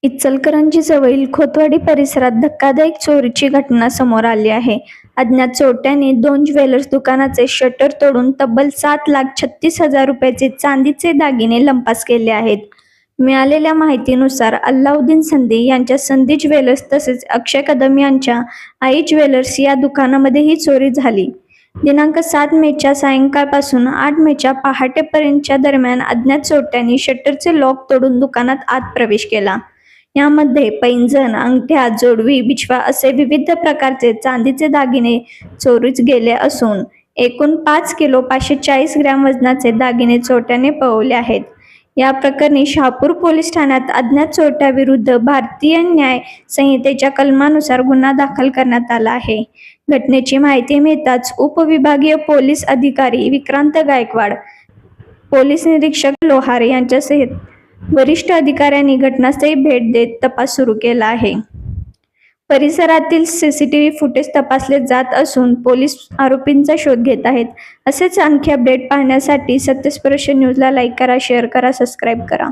इचलकरंजी जवळील खोतवाडी परिसरात धक्कादायक चोरीची घटना समोर आली आहे. अज्ञात चोरट्यांनी 2 ज्वेलर्स दुकानाचे शटर तोडून तब्बल 7,36,000 रुपयाचे चांदीचे दागिने लंपास केले आहेत. मिळालेल्या माहितीनुसार अल्लाउद्दीन संधी यांच्या संधी ज्वेलर्स तसेच अक्षय कदम यांच्या आई ज्वेलर्स या दुकानामध्ये ही चोरी झाली. दिनांक 7 मेच्या सायंकाळपासून 8 मेच्या पहाटेपर्यंतच्या दरम्यान अज्ञात चोरट्यांनी शटरचे लॉक तोडून दुकानात आत प्रवेश केला. यामध्ये पैंजण, अंगठ्या, जोडवी, बिछवा असे विविध प्रकारचे चांदीचे दागिने चोरीस गेले असून एकूण 5 किलो 540 ग्रॅम वजनाचे दागिने चोरट्याने पळवले आहेत. या प्रकरणी शहापूर पोलीस ठाण्यात अज्ञात चोरट्याविरुद्ध भारतीय न्याय संहितेच्या कलमानुसार गुन्हा दाखल करण्यात आला आहे. घटनेची माहिती मिळताच उपविभागीय पोलीस अधिकारी विक्रांत गायकवाड, पोलीस निरीक्षक लोहार यांच्यासह वरिष्ठ अधिकाऱ्यांनी घटनास्थळी भेट देत तपास सुरू केला आहे. परिसरातील सीसीटीव्ही फुटेज तपासले जात असून पोलीस आरोपींचा शोध घेत आहेत. असेच आणखी अपडेट पाहण्यासाठी सत्यस्पर्श न्यूजला लाईक करा, शेअर करा, सबस्क्राईब करा.